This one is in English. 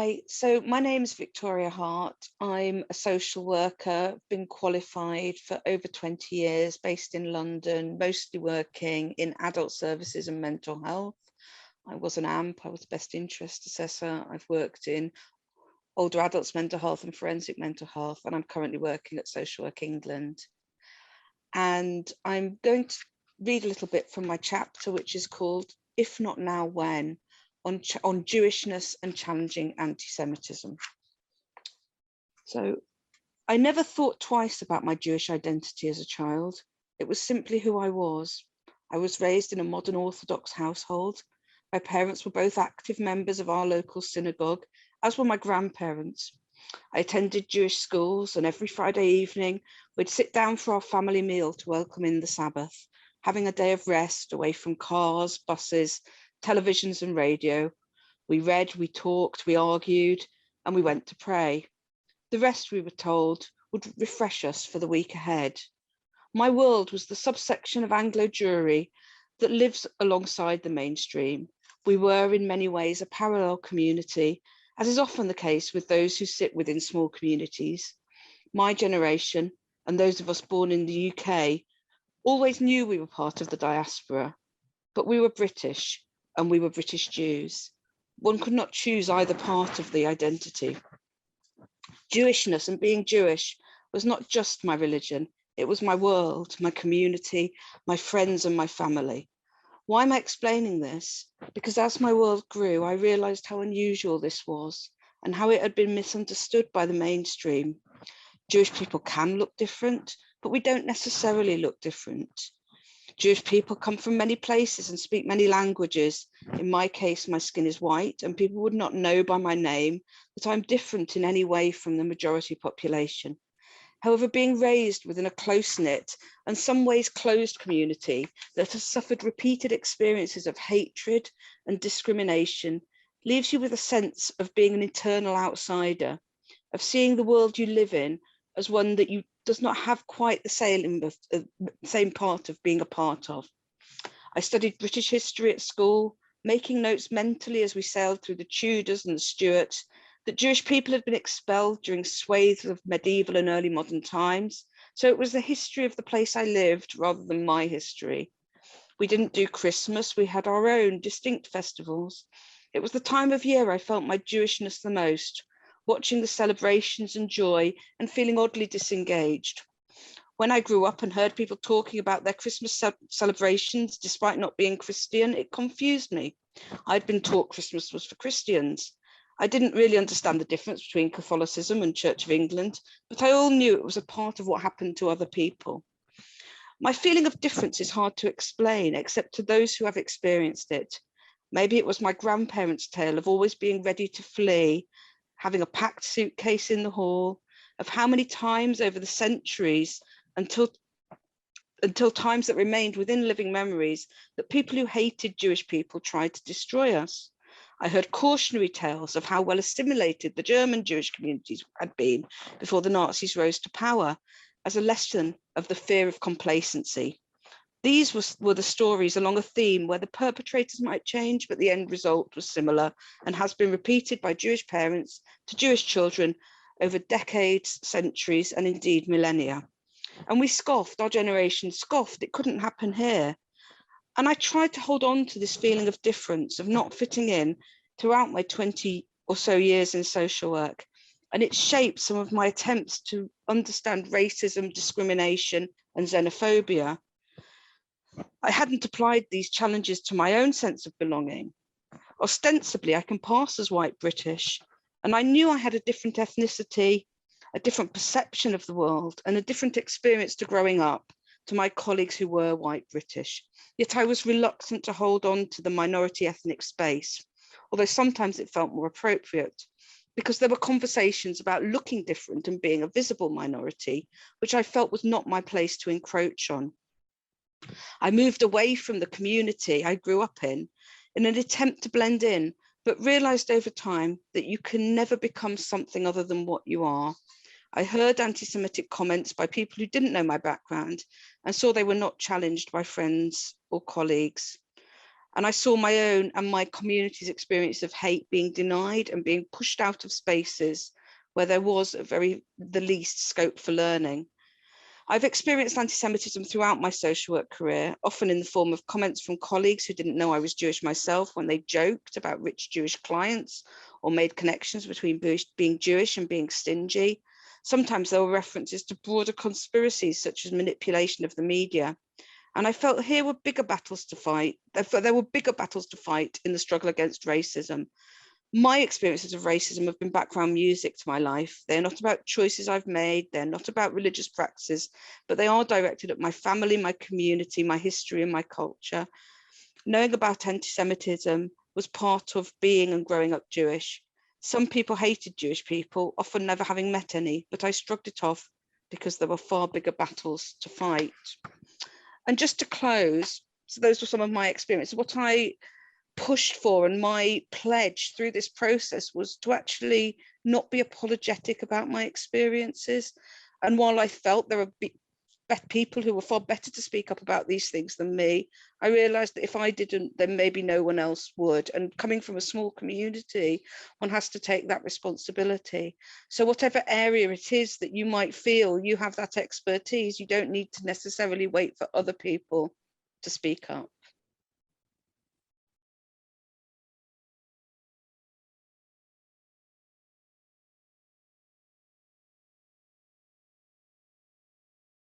Hi, so my name is Victoria Hart. I'm a social worker, been qualified for over 20 years, based in London, mostly working in adult services and mental health. I was an AMP, I was a best interest assessor. I've worked in older adults mental health and forensic mental health, and I'm currently working at Social Work England. And I'm going to read a little bit from my chapter, which is called If Not Now, When? On Jewishness and challenging anti-Semitism. So I never thought twice about my Jewish identity as a child. It was simply who I was. I was raised in a modern Orthodox household. My parents were both active members of our local synagogue, as were my grandparents. I attended Jewish schools, and every Friday evening, we'd sit down for our family meal to welcome in the Sabbath, having a day of rest away from cars, buses, televisions and radio. We read, we talked, we argued, and we went to pray. The rest, we were told, would refresh us for the week ahead. My world was the subsection of Anglo Jewry that lives alongside the mainstream. We were in many ways a parallel community, as is often the case with those who sit within small communities. My generation, and those of us born in the UK, always knew we were part of the diaspora, but we were British, and we were British Jews. One could not choose either part of the identity. Jewishness and being Jewish was not just my religion, it was my world, my community, my friends and my family. Why am I explaining this? Because as my world grew, I realized how unusual this was and how it had been misunderstood by the mainstream. Jewish people can look different, but we don't necessarily look different. Jewish people come from many places and speak many languages. In my case, my skin is white, and people would not know by my name that I'm different in any way from the majority population. However, being raised within a close-knit and some ways closed community that has suffered repeated experiences of hatred and discrimination leaves you with a sense of being an eternal outsider, of seeing the world you live in as one that you does not have quite the same part of being a part of. I studied British history at school, making notes mentally as we sailed through the Tudors and the Stuarts, that Jewish people had been expelled during swathes of medieval and early modern times. So it was the history of the place I lived rather than my history. We didn't do Christmas, we had our own distinct festivals. It was the time of year I felt my Jewishness the most, watching the celebrations and joy and feeling oddly disengaged. When I grew up and heard people talking about their Christmas celebrations, despite not being Christian, it confused me. I'd been taught Christmas was for Christians. I didn't really understand the difference between Catholicism and Church of England, but I all knew it was a part of what happened to other people. My feeling of difference is hard to explain, except to those who have experienced it. Maybe it was my grandparents' tale of always being ready to flee, having a packed suitcase in the hall, of how many times over the centuries until times that remained within living memories that people who hated Jewish people tried to destroy us. I heard cautionary tales of how well assimilated the German Jewish communities had been before the Nazis rose to power, as a lesson of the fear of complacency. These were the stories along a theme where the perpetrators might change, but the end result was similar and has been repeated by Jewish parents to Jewish children over decades, centuries, and indeed millennia. And we scoffed, our generation scoffed, it couldn't happen here. And I tried to hold on to this feeling of difference, of not fitting in throughout my 20 or so years in social work. And it shaped some of my attempts to understand racism, discrimination, and xenophobia. I hadn't applied these challenges to my own sense of belonging. Ostensibly, I can pass as white British, and I knew I had a different ethnicity, a different perception of the world, and a different experience to growing up to my colleagues who were white British. Yet I was reluctant to hold on to the minority ethnic space, although sometimes it felt more appropriate, because there were conversations about looking different and being a visible minority, which I felt was not my place to encroach on. I moved away from the community I grew up in an attempt to blend in, but realized over time that you can never become something other than what you are. I heard anti-Semitic comments by people who didn't know my background and saw they were not challenged by friends or colleagues. And I saw my own and my community's experience of hate being denied and being pushed out of spaces where there was at the least scope for learning. I've experienced anti-Semitism throughout my social work career, often in the form of comments from colleagues who didn't know I was Jewish myself when they joked about rich Jewish clients or made connections between being Jewish and being stingy. Sometimes there were references to broader conspiracies such as manipulation of the media. And I felt here were bigger battles to fight. There were bigger battles to fight in the struggle against racism. My experiences of racism have been background music to my life. They're not about choices I've made. They're not about religious practices, but they are directed at my family, my community, my history, and my culture. Knowing about anti-Semitism was part of being and growing up Jewish. Some people hated Jewish people, often never having met any, but I shrugged it off because there were far bigger battles to fight. And just to close, so those were some of my experiences. What I pushed for and my pledge through this process was to actually not be apologetic about my experiences. And while I felt there were people who were far better to speak up about these things than me, I realized that if I didn't, then maybe no one else would. And coming from a small community, one has to take that responsibility. So whatever area it is that you might feel you have that expertise, you don't need to necessarily wait for other people to speak up.